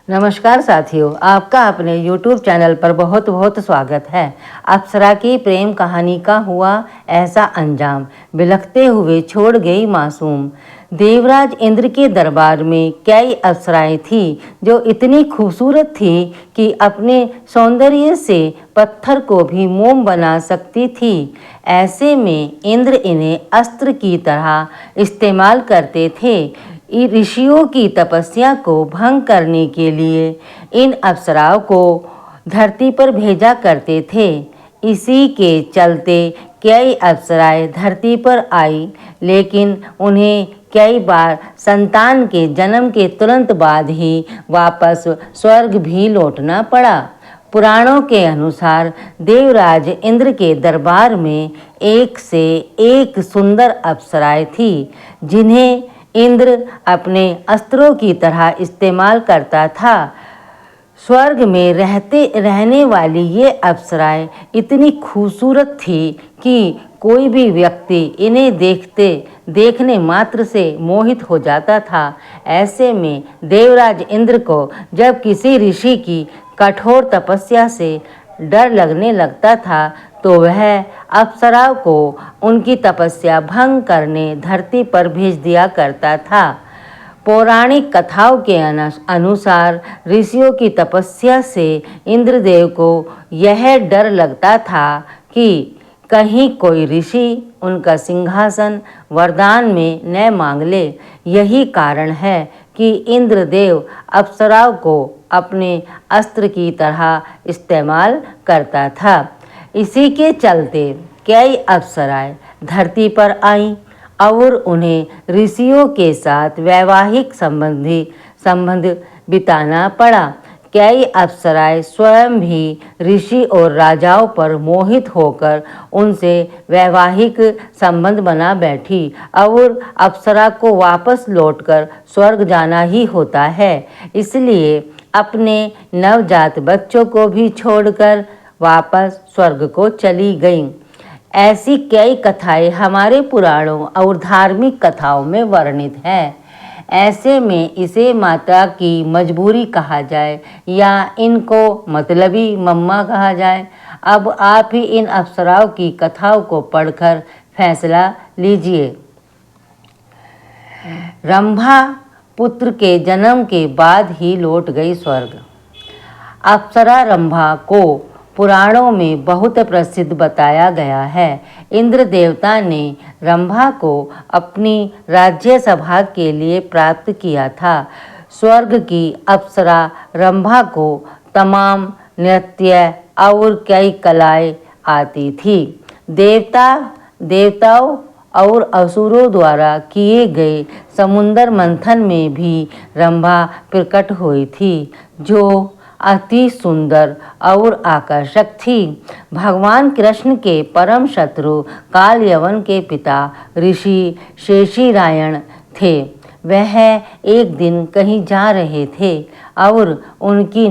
नमस्कार साथियों, आपका अपने YouTube चैनल पर बहुत बहुत स्वागत है। अप्सरा की प्रेम कहानी का हुआ ऐसा अंजाम, बिलखते हुए छोड़ गई मासूम। देवराज इंद्र के दरबार में कई अप्सराएं थीं जो इतनी खूबसूरत थी कि अपने सौंदर्य से पत्थर को भी मोम बना सकती थी। ऐसे में इंद्र इन्हें अस्त्र की तरह इस्तेमाल करते थे। ऋषियों की तपस्या को भंग करने के लिए इन अप्सराओं को धरती पर भेजा करते थे। इसी के चलते कई अप्सराएं धरती पर आई, लेकिन उन्हें कई बार संतान के जन्म के तुरंत बाद ही वापस स्वर्ग भी लौटना पड़ा। पुराणों के अनुसार देवराज इंद्र के दरबार में एक से एक सुंदर अप्सराएं थी, जिन्हें इंद्र अपने अस्त्रों की तरह इस्तेमाल करता था। स्वर्ग में रहने वाली ये अप्सराएं इतनी खूबसूरत थी कि कोई भी व्यक्ति इन्हें देखने मात्र से मोहित हो जाता था। ऐसे में देवराज इंद्र को जब किसी ऋषि की कठोर तपस्या से डर लगने लगता था तो वह अप्सराओं को उनकी तपस्या भंग करने धरती पर भेज दिया करता था। पौराणिक कथाओं के अनुसार ऋषियों की तपस्या से इंद्रदेव को यह डर लगता था कि कहीं कोई ऋषि उनका सिंहासन वरदान में न मांग ले। यही कारण है कि इंद्रदेव अप्सराओं को अपने अस्त्र की तरह इस्तेमाल करता था। इसी के चलते कई अप्सराएं धरती पर आईं और उन्हें ऋषियों के साथ वैवाहिक संबंध बिताना पड़ा। कई अप्सराएं स्वयं भी ऋषि और राजाओं पर मोहित होकर उनसे वैवाहिक संबंध बना बैठी और अप्सरा को वापस लौटकर स्वर्ग जाना ही होता है। इसलिए अपने नवजात बच्चों को भी छोड़कर वापस स्वर्ग को चली गईं। ऐसी कई कथाएं हमारे पुराणों और धार्मिक कथाओं में वर्णित हैं। ऐसे में इसे माता की मजबूरी कहा जाए या इनको मतलबी मम्मा कहा जाए। अब आप ही इन अप्सराओं की कथाओं को पढ़कर फैसला लीजिए। रंभा पुत्र के जन्म के बाद ही लौट गई स्वर्ग। अप्सरा रंभा को पुराणों में बहुत प्रसिद्ध बताया गया है। इंद्र देवता ने रंभा को अपनी राज्यसभा के लिए प्राप्त किया था। स्वर्ग की अप्सरा रंभा को तमाम नृत्य और कई कलाएं आती थी। देवताओं और असुरों द्वारा किए गए समुद्र मंथन में भी रंभा प्रकट हुई थी, जो अति सुंदर और आकर्षक थी। भगवान कृष्ण के परम शत्रु काल यवन के पिता ऋषि शेषीरायण थे। वह एक दिन कहीं जा रहे थे और उनकी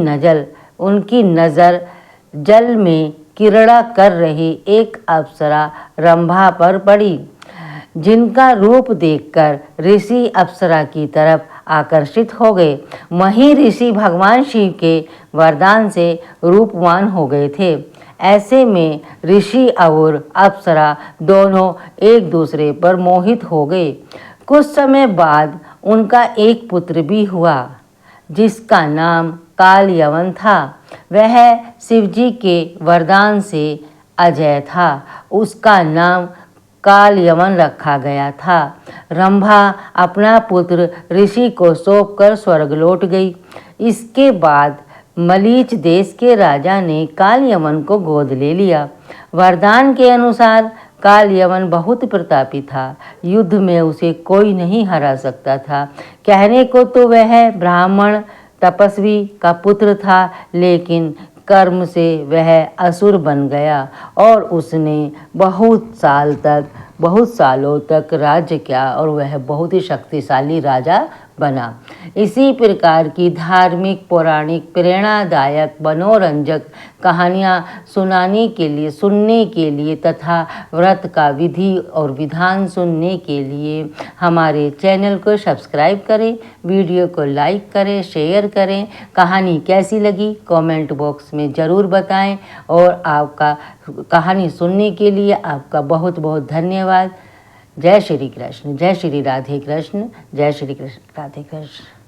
नज़र जल में क्रीड़ा कर रही एक अप्सरा रंभा पर पड़ी, जिनका रूप देखकर ऋषि अप्सरा की तरफ आकर्षित हो गए। वहीं ऋषि भगवान शिव के वरदान से रूपवान हो गए थे। ऐसे में ऋषि और अप्सरा दोनों एक दूसरे पर मोहित हो गए। कुछ समय बाद उनका एक पुत्र भी हुआ, जिसका नाम काल यवन था। वह शिवजी के वरदान से अजय था। उसका नाम काल यवन रखा गया था। रंभा अपना पुत्र ऋषि को सौंपकर स्वर्ग लौट गई। इसके बाद मलीच देश के राजा ने काल यवन को गोद ले लिया। वरदान के अनुसार काल यवन बहुत प्रतापी था। युद्ध में उसे कोई नहीं हरा सकता था। कहने को तो वह ब्राह्मण तपस्वी का पुत्र था, लेकिन कर्म से वह असुर बन गया और उसने बहुत सालों तक राज्य किया और वह बहुत ही शक्तिशाली राजा बना। इसी प्रकार की धार्मिक, पौराणिक, प्रेरणादायक, मनोरंजक कहानियाँ सुनने के लिए तथा व्रत का विधि और विधान सुनने के लिए हमारे चैनल को सब्सक्राइब करें, वीडियो को लाइक करें, शेयर करें। कहानी कैसी लगी कमेंट बॉक्स में ज़रूर बताएं और आपका कहानी सुनने के लिए आपका बहुत बहुत धन्यवाद। जय श्री कृष्ण, जय श्री राधे कृष्ण, जय श्री कृष्ण राधे कृष्ण।